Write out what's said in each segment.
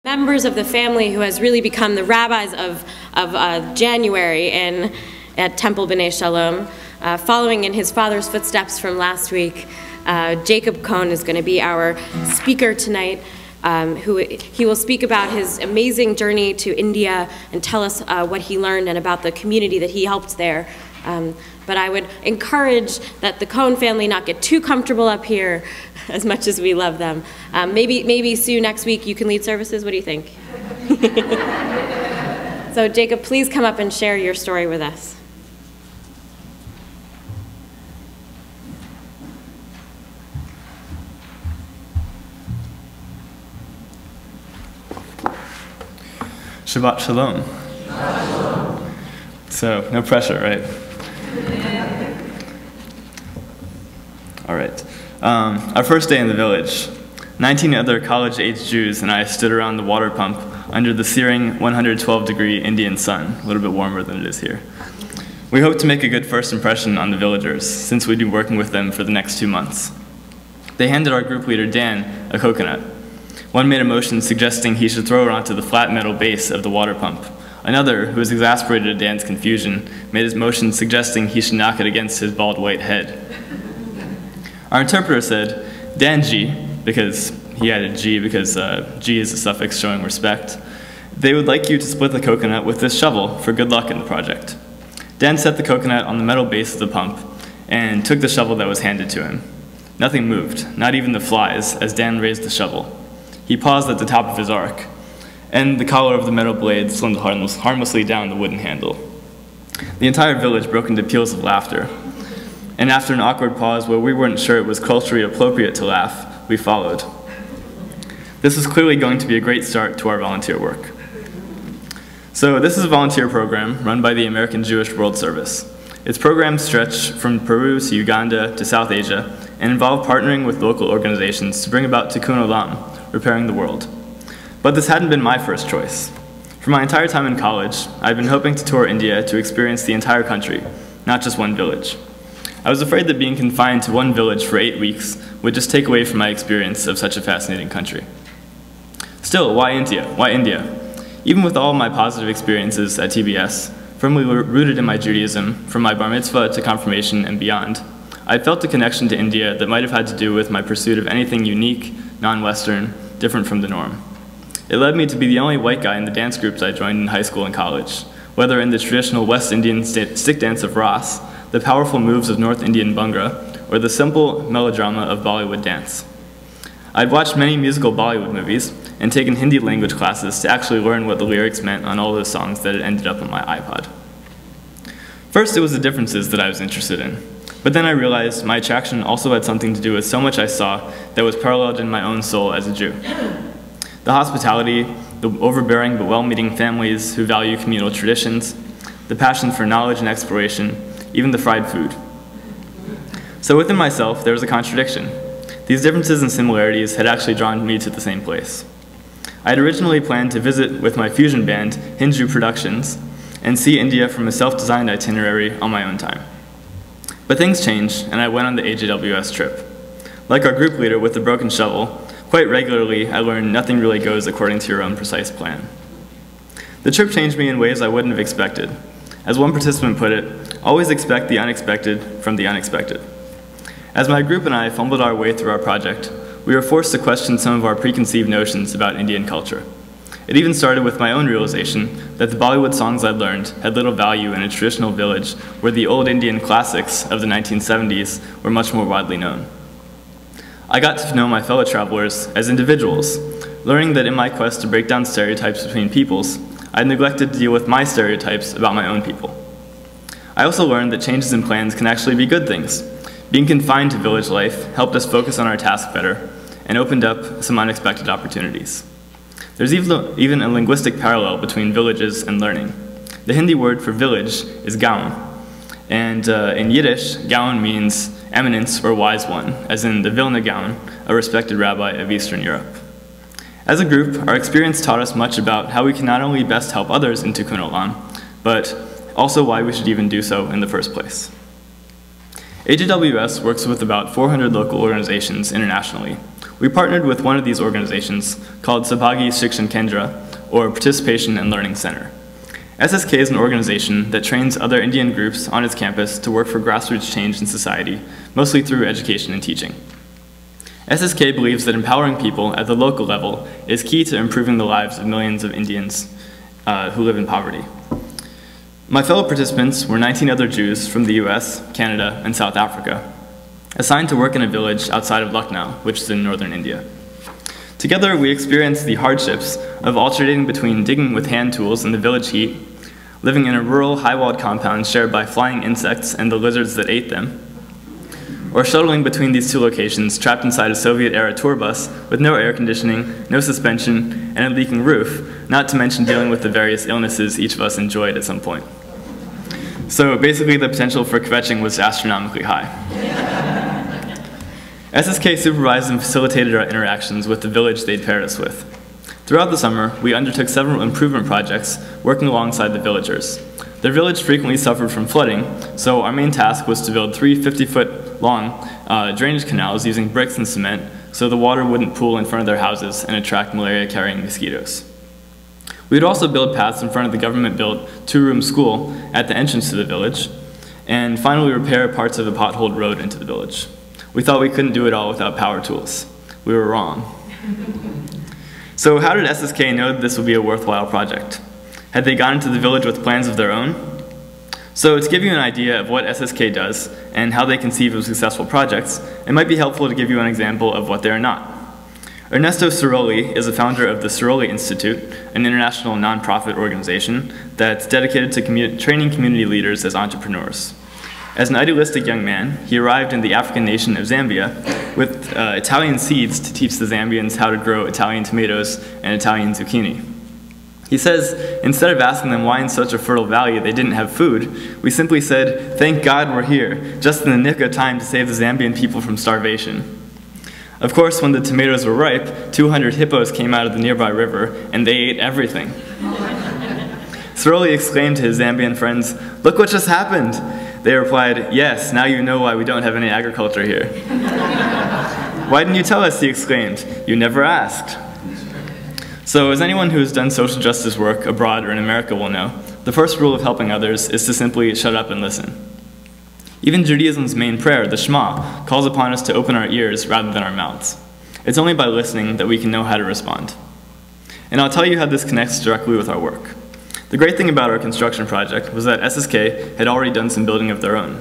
Members of the family who has really become the rabbis of January at Temple B'nai Shalom, following in his father's footsteps from last week. Jacob Kohn is going to be our speaker tonight. He will speak about his amazing journey to India and tell us what he learned and about the community that he helped there. But I would encourage that the Kohn family not get too comfortable up here as much as we love them. Maybe Sue, next week you can lead services. What do you think? So Jacob, please come up and share your story with us. Shabbat Shalom. Shabbat Shalom. So, no pressure, right? All right. Our first day in the village, 19 other college-age Jews and I stood around the water pump under the searing 112-degree Indian sun, a little bit warmer than it is here. We hoped to make a good first impression on the villagers, since we'd be working with them for the next 2 months. They handed our group leader, Dan, a coconut. One made a motion suggesting he should throw it onto the flat metal base of the water pump. Another, who was exasperated at Dan's confusion, made his motion suggesting he should knock it against his bald white head. Our interpreter said, "Danji," because he added G because G is a suffix showing respect. "They would like you to split the coconut with this shovel for good luck in the project." Dan set the coconut on the metal base of the pump and took the shovel that was handed to him. Nothing moved, not even the flies, as Dan raised the shovel. He paused at the top of his arc, and the collar of the metal blade slimmed harmlessly down the wooden handle. The entire village broke into peals of laughter, and after an awkward pause where we weren't sure it was culturally appropriate to laugh, we followed. This was clearly going to be a great start to our volunteer work. So this is a volunteer program run by the American Jewish World Service. Its programs stretch from Peru to Uganda to South Asia and involve partnering with local organizations to bring about tikkun olam, repairing the world. But this hadn't been my first choice. For my entire time in college, I'd been hoping to tour India to experience the entire country, not just one village. I was afraid that being confined to one village for 8 weeks would just take away from my experience of such a fascinating country. Still, why India? Why India? Even with all my positive experiences at TBS, firmly rooted in my Judaism, from my bar mitzvah to confirmation and beyond, I felt a connection to India that might have had to do with my pursuit of anything unique, non-Western, different from the norm. It led me to be the only white guy in the dance groups I joined in high school and college, whether in the traditional West Indian stick dance of Ras, the powerful moves of North Indian Bhangra, or the simple melodrama of Bollywood dance. I'd watched many musical Bollywood movies and taken Hindi language classes to actually learn what the lyrics meant on all those songs that had ended up on my iPod. First, it was the differences that I was interested in, but then I realized my attraction also had something to do with so much I saw that was paralleled in my own soul as a Jew. The hospitality, the overbearing but well-meaning families who value communal traditions, the passion for knowledge and exploration, even the fried food. So within myself, there was a contradiction. These differences and similarities had actually drawn me to the same place. I had originally planned to visit with my fusion band, Hindu Productions, and see India from a self-designed itinerary on my own time. But things changed, and I went on the AJWS trip. Like our group leader with the broken shovel, quite regularly I learned nothing really goes according to your own precise plan. The trip changed me in ways I wouldn't have expected. As one participant put it, always expect the unexpected from the unexpected. As my group and I fumbled our way through our project, we were forced to question some of our preconceived notions about Indian culture. It even started with my own realization that the Bollywood songs I'd learned had little value in a traditional village where the old Indian classics of the 1970s were much more widely known. I got to know my fellow travelers as individuals, learning that in my quest to break down stereotypes between peoples, I'd neglected to deal with my stereotypes about my own people. I also learned that changes in plans can actually be good things. Being confined to village life helped us focus on our task better and opened up some unexpected opportunities. There's even a linguistic parallel between villages and learning. The Hindi word for village is gaon, and in Yiddish, gaon means eminence or wise one, as in the Vilna Gaon, a respected rabbi of Eastern Europe. As a group, our experience taught us much about how we can not only best help others in tikkun olam, but also why we should even do so in the first place. AJWS works with about 400 local organizations internationally, we partnered with one of these organizations called Sabhagi Shikshan Kendra, or Participation and Learning Center. SSK is an organization that trains other Indian groups on its campus to work for grassroots change in society, mostly through education and teaching. SSK believes that empowering people at the local level is key to improving the lives of millions of Indians who live in poverty. My fellow participants were 19 other Jews from the US, Canada, and South Africa, assigned to work in a village outside of Lucknow, which is in northern India. Together, we experienced the hardships of alternating between digging with hand tools in the village heat, living in a rural, high-walled compound shared by flying insects and the lizards that ate them, or shuttling between these two locations trapped inside a Soviet-era tour bus with no air conditioning, no suspension, and a leaking roof, not to mention dealing with the various illnesses each of us enjoyed at some point. So basically, the potential for kvetching was astronomically high. SSK supervised and facilitated our interactions with the village they'd paired us with. Throughout the summer, we undertook several improvement projects working alongside the villagers. Their village frequently suffered from flooding, so our main task was to build 3 50-foot-long drainage canals using bricks and cement so the water wouldn't pool in front of their houses and attract malaria-carrying mosquitoes. We would also build paths in front of the government-built 2-room school at the entrance to the village, and finally repair parts of a potholed road into the village. We thought we couldn't do it all without power tools. We were wrong. So how did SSK know that this would be a worthwhile project? Had they gone into the village with plans of their own? So to give you an idea of what SSK does and how they conceive of successful projects, it might be helpful to give you an example of what they are not. Ernesto Ciroli is a founder of the Ciroli Institute, an international nonprofit organization that's dedicated to training community leaders as entrepreneurs. As an idealistic young man, he arrived in the African nation of Zambia with Italian seeds to teach the Zambians how to grow Italian tomatoes and Italian zucchini. He says, instead of asking them why in such a fertile valley they didn't have food, we simply said, "Thank God we're here, just in the nick of time to save the Zambian people from starvation." Of course, when the tomatoes were ripe, 200 hippos came out of the nearby river, and they ate everything. Ciroli exclaimed to his Zambian friends, "Look what just happened!" They replied, "Yes, now you know why we don't have any agriculture here." "Why didn't you tell us?" he exclaimed. "You never asked." So as anyone who has done social justice work abroad or in America will know, the first rule of helping others is to simply shut up and listen. Even Judaism's main prayer, the Shema, calls upon us to open our ears rather than our mouths. It's only by listening that we can know how to respond. And I'll tell you how this connects directly with our work. The great thing about our construction project was that SSK had already done some building of their own.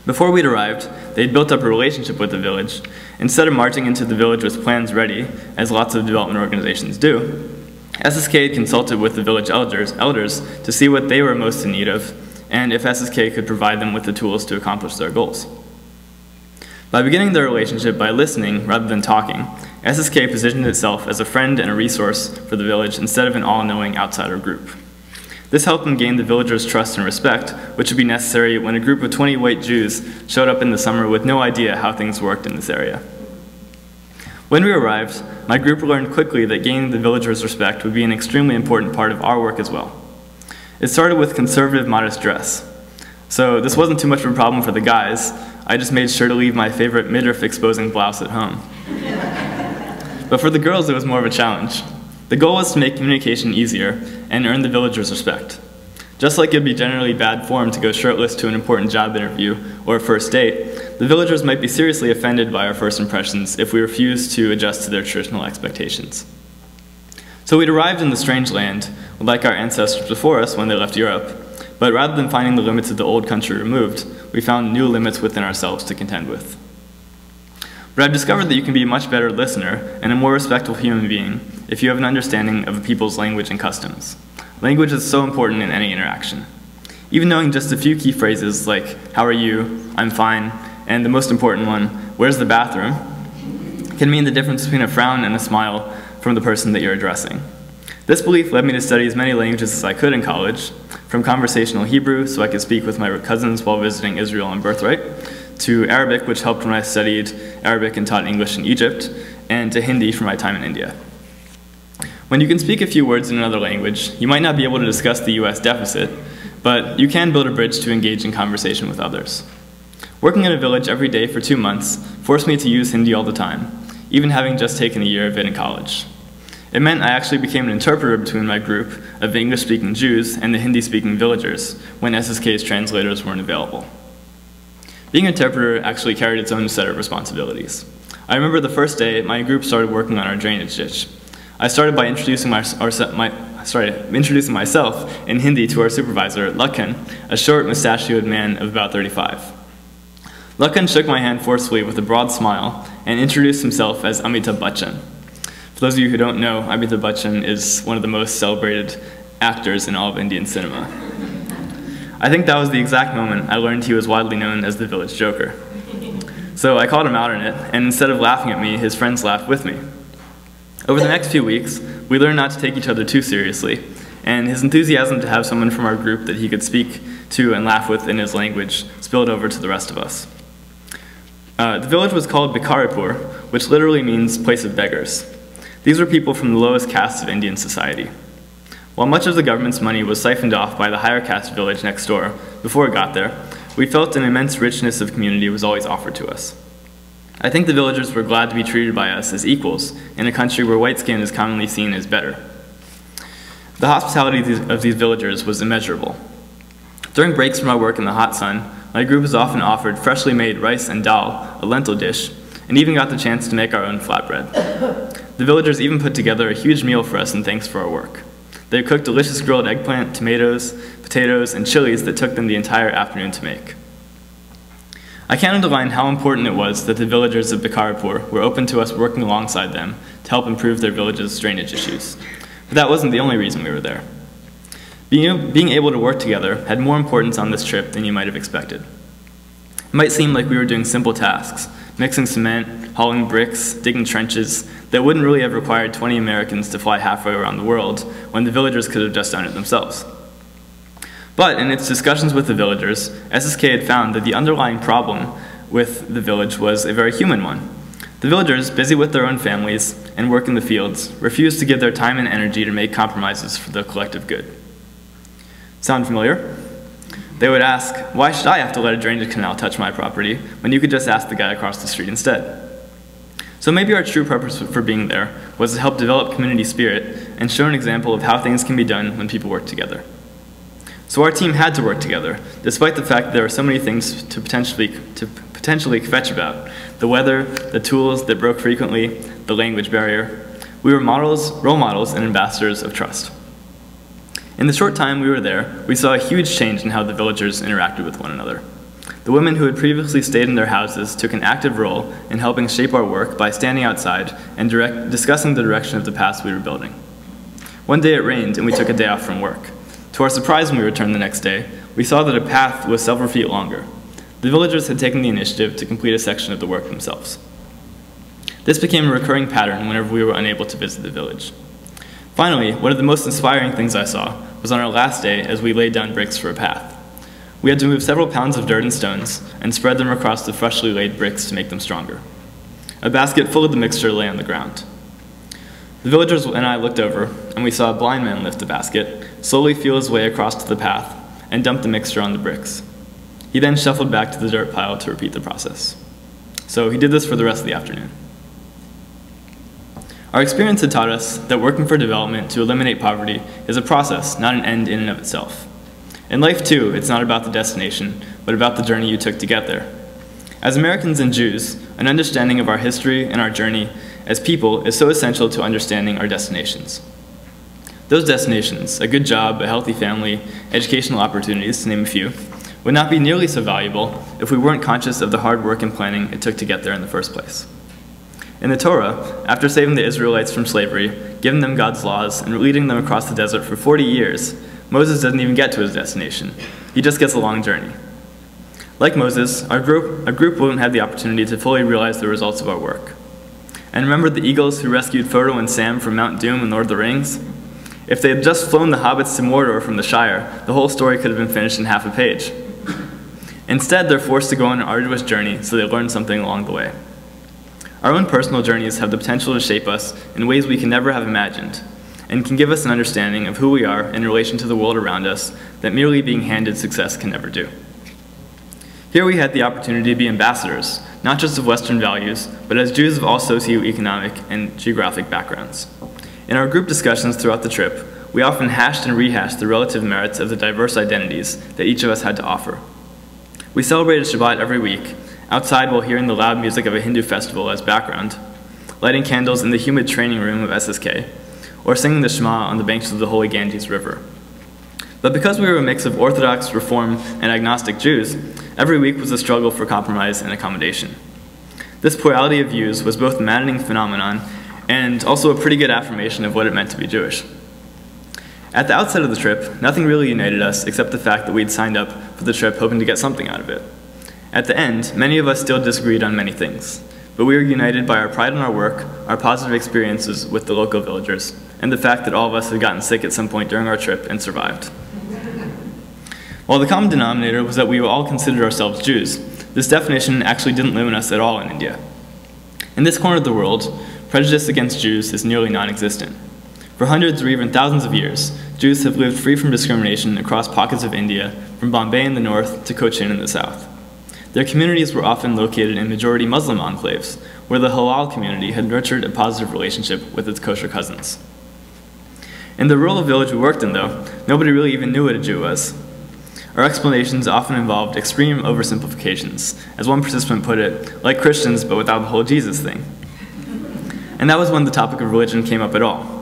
Before we'd arrived, they'd built up a relationship with the village. Instead of marching into the village with plans ready, as lots of development organizations do, SSK had consulted with the village elders to see what they were most in need of, and if SSK could provide them with the tools to accomplish their goals. By beginning their relationship by listening rather than talking, SSK positioned itself as a friend and a resource for the village instead of an all-knowing outsider group. This helped them gain the villagers' trust and respect, which would be necessary when a group of 20 white Jews showed up in the summer with no idea how things worked in this area. When we arrived, my group learned quickly that gaining the villagers' respect would be an extremely important part of our work as well. It started with conservative, modest dress. So this wasn't too much of a problem for the guys. I just made sure to leave my favorite midriff-exposing blouse at home. But for the girls, it was more of a challenge. The goal was to make communication easier and earn the villagers' respect. Just like it'd be generally bad form to go shirtless to an important job interview or a first date, the villagers might be seriously offended by our first impressions if we refused to adjust to their traditional expectations. So we'd arrived in the strange land, like our ancestors before us when they left Europe, but rather than finding the limits of the old country removed, we found new limits within ourselves to contend with. But I've discovered that you can be a much better listener and a more respectful human being if you have an understanding of a people's language and customs. Language is so important in any interaction. Even knowing just a few key phrases like, "How are you?" "I'm fine," and the most important one, "Where's the bathroom?" can mean the difference between a frown and a smile from the person that you're addressing. This belief led me to study as many languages as I could in college, from conversational Hebrew so I could speak with my cousins while visiting Israel on birthright, to Arabic, which helped when I studied Arabic and taught English in Egypt, and to Hindi for my time in India. When you can speak a few words in another language, you might not be able to discuss the US deficit, but you can build a bridge to engage in conversation with others. Working in a village every day for 2 months forced me to use Hindi all the time, even having just taken a year of it in college. It meant I actually became an interpreter between my group of English-speaking Jews and the Hindi-speaking villagers when SSK's translators weren't available. Being an interpreter actually carried its own set of responsibilities. I remember the first day my group started working on our drainage ditch. I started by introducing myself in Hindi to our supervisor, Lucknow, a short, mustachioed man of about 35. Lucknow shook my hand forcefully with a broad smile and introduced himself as Amitabh Bachchan. For those of you who don't know, Amitabh Bachchan is one of the most celebrated actors in all of Indian cinema. I think that was the exact moment I learned he was widely known as the village joker. So I called him out on it, and instead of laughing at me, his friends laughed with me. Over the next few weeks, we learned not to take each other too seriously, and his enthusiasm to have someone from our group that he could speak to and laugh with in his language spilled over to the rest of us. The village was called Bikaripur, which literally means place of beggars. These were people from the lowest castes of Indian society. While much of the government's money was siphoned off by the higher caste village next door before it got there, we felt an immense richness of community was always offered to us. I think the villagers were glad to be treated by us as equals in a country where white skin is commonly seen as better. The hospitality of these villagers was immeasurable. During breaks from our work in the hot sun, my group was often offered freshly made rice and dal, a lentil dish, and even got the chance to make our own flatbread. The villagers even put together a huge meal for us in thanks for our work. They cooked delicious grilled eggplant, tomatoes, potatoes, and chilies that took them the entire afternoon to make. I can't underline how important it was that the villagers of Bikaripur were open to us working alongside them to help improve their village's drainage issues. But that wasn't the only reason we were there. Being able to work together had more importance on this trip than you might have expected. It might seem like we were doing simple tasks, mixing cement, hauling bricks, digging trenches, that wouldn't really have required 20 Americans to fly halfway around the world when the villagers could have just done it themselves. But in its discussions with the villagers, SSK had found that the underlying problem with the village was a very human one. The villagers, busy with their own families and work in the fields, refused to give their time and energy to make compromises for the collective good. Sound familiar? They would ask, why should I have to let a drainage canal touch my property when you could just ask the guy across the street instead? So maybe our true purpose for being there was to help develop community spirit and show an example of how things can be done when people work together. So our team had to work together, despite the fact that there were so many things to potentially kvetch about. The weather, the tools that broke frequently, the language barrier. We were role models, and ambassadors of trust. In the short time we were there, we saw a huge change in how the villagers interacted with one another. The women who had previously stayed in their houses took an active role in helping shape our work by standing outside and discussing the direction of the paths we were building. One day it rained and we took a day off from work. To our surprise when we returned the next day, we saw that a path was several feet longer. The villagers had taken the initiative to complete a section of the work themselves. This became a recurring pattern whenever we were unable to visit the village. Finally, one of the most inspiring things I saw was on our last day as we laid down bricks for a path. We had to move several pounds of dirt and stones and spread them across the freshly laid bricks to make them stronger. A basket full of the mixture lay on the ground. The villagers and I looked over, and we saw a blind man lift the basket, slowly feel his way across to the path, and dump the mixture on the bricks. He then shuffled back to the dirt pile to repeat the process. So he did this for the rest of the afternoon. Our experience had taught us that working for development to eliminate poverty is a process, not an end in and of itself. In life, too, it's not about the destination, but about the journey you took to get there. As Americans and Jews, an understanding of our history and our journey as people is so essential to understanding our destinations. Those destinations, a good job, a healthy family, educational opportunities, to name a few, would not be nearly so valuable if we weren't conscious of the hard work and planning it took to get there in the first place. In the Torah, after saving the Israelites from slavery, giving them God's laws, and leading them across the desert for 40 years, Moses doesn't even get to his destination. He just gets a long journey. Like Moses, our group wouldn't have the opportunity to fully realize the results of our work. And remember the eagles who rescued Frodo and Sam from Mount Doom in Lord of the Rings? If they had just flown the hobbits to Mordor from the Shire, the whole story could have been finished in half a page. Instead, they're forced to go on an arduous journey so they learn something along the way. Our own personal journeys have the potential to shape us in ways we can never have imagined, and can give us an understanding of who we are in relation to the world around us that merely being handed success can never do. Here we had the opportunity to be ambassadors, not just of Western values, but as Jews of all socioeconomic and geographic backgrounds. In our group discussions throughout the trip, we often hashed and rehashed the relative merits of the diverse identities that each of us had to offer. We celebrated Shabbat every week, outside while hearing the loud music of a Hindu festival as background, lighting candles in the humid training room of SSK, or singing the Shema on the banks of the holy Ganges River. But because we were a mix of Orthodox, Reform, and agnostic Jews, every week was a struggle for compromise and accommodation. This plurality of views was both a maddening phenomenon and also a pretty good affirmation of what it meant to be Jewish. At the outset of the trip, nothing really united us except the fact that we'd signed up for the trip hoping to get something out of it. At the end, many of us still disagreed on many things, but we were united by our pride in our work, our positive experiences with the local villagers, and the fact that all of us had gotten sick at some point during our trip and survived. While the common denominator was that we all considered ourselves Jews, this definition actually didn't limit us at all in India. In this corner of the world, prejudice against Jews is nearly non-existent. For hundreds or even thousands of years, Jews have lived free from discrimination across pockets of India, from Bombay in the north to Cochin in the south. Their communities were often located in majority Muslim enclaves, where the halal community had nurtured a positive relationship with its kosher cousins. In the rural village we worked in, though, nobody really even knew what a Jew was. Our explanations often involved extreme oversimplifications, as one participant put it, like Christians but without the whole Jesus thing. And that was when the topic of religion came up at all.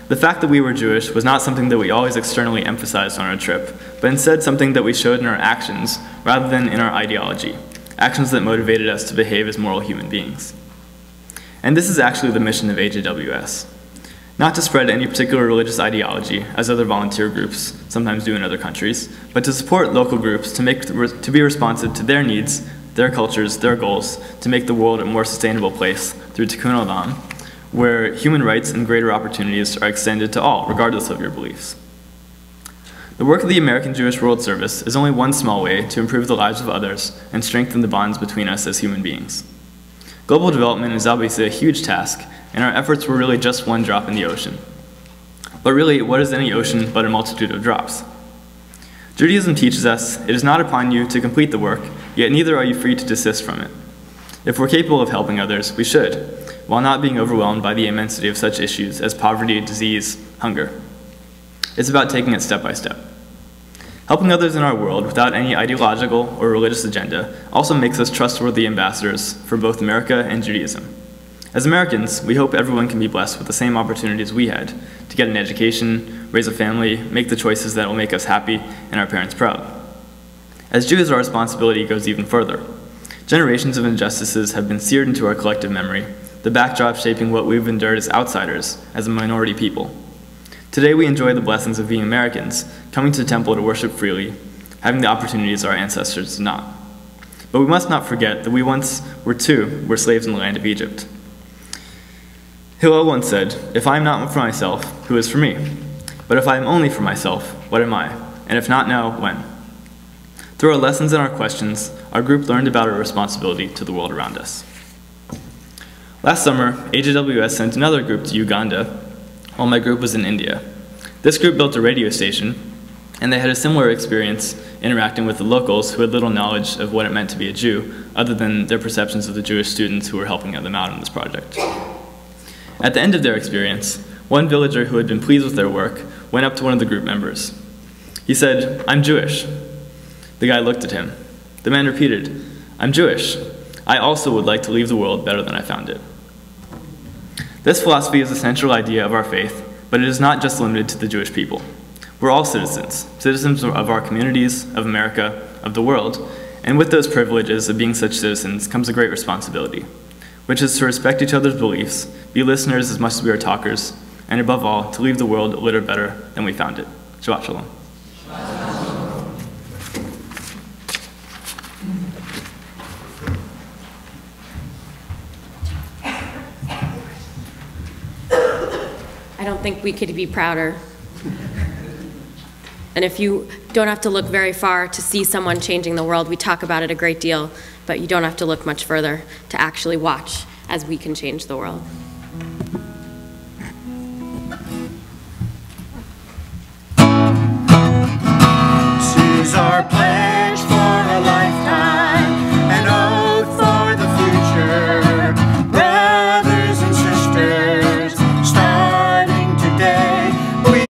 The fact that we were Jewish was not something that we always externally emphasized on our trip, but instead something that we showed in our actions rather than in our ideology, actions that motivated us to behave as moral human beings. And this is actually the mission of AJWS. Not to spread any particular religious ideology, as other volunteer groups sometimes do in other countries, but to support local groups to be responsive to their needs, their cultures, their goals, to make the world a more sustainable place through Tikkun Olam, where human rights and greater opportunities are extended to all, regardless of your beliefs. The work of the American Jewish World Service is only one small way to improve the lives of others and strengthen the bonds between us as human beings. Global development is obviously a huge task, and our efforts were really just one drop in the ocean. But really, what is any ocean but a multitude of drops? Judaism teaches us it is not upon you to complete the work, yet neither are you free to desist from it. If we're capable of helping others, we should, while not being overwhelmed by the immensity of such issues as poverty, disease, hunger. It's about taking it step by step. Helping others in our world without any ideological or religious agenda also makes us trustworthy ambassadors for both America and Judaism. As Americans, we hope everyone can be blessed with the same opportunities we had to get an education, raise a family, make the choices that will make us happy and our parents proud. As Jews, our responsibility goes even further. Generations of injustices have been seared into our collective memory, the backdrop shaping what we've endured as outsiders, as a minority people. Today we enjoy the blessings of being Americans, coming to the temple to worship freely, having the opportunities our ancestors did not. But we must not forget that we once were slaves in the land of Egypt. Hillel once said, "If I am not for myself, who is for me? But if I am only for myself, what am I? And if not now, when?" Through our lessons and our questions, our group learned about our responsibility to the world around us. Last summer, AJWS sent another group to Uganda, while my group was in India. This group built a radio station, and they had a similar experience interacting with the locals who had little knowledge of what it meant to be a Jew, other than their perceptions of the Jewish students who were helping them out in this project. At the end of their experience, one villager who had been pleased with their work went up to one of the group members. He said, "I'm Jewish." The guy looked at him. The man repeated, "I'm Jewish. I also would like to leave the world better than I found it." This philosophy is a central idea of our faith, but it is not just limited to the Jewish people. We're all citizens, citizens of our communities, of America, of the world, and with those privileges of being such citizens comes a great responsibility, which is to respect each other's beliefs, be listeners as much as we are talkers, and above all, to leave the world a little better than we found it. Shabbat Shalom. I don't think we could be prouder. And if you don't have to look very far to see someone changing the world, we talk about it a great deal, but you don't have to look much further to actually watch as we can change the world.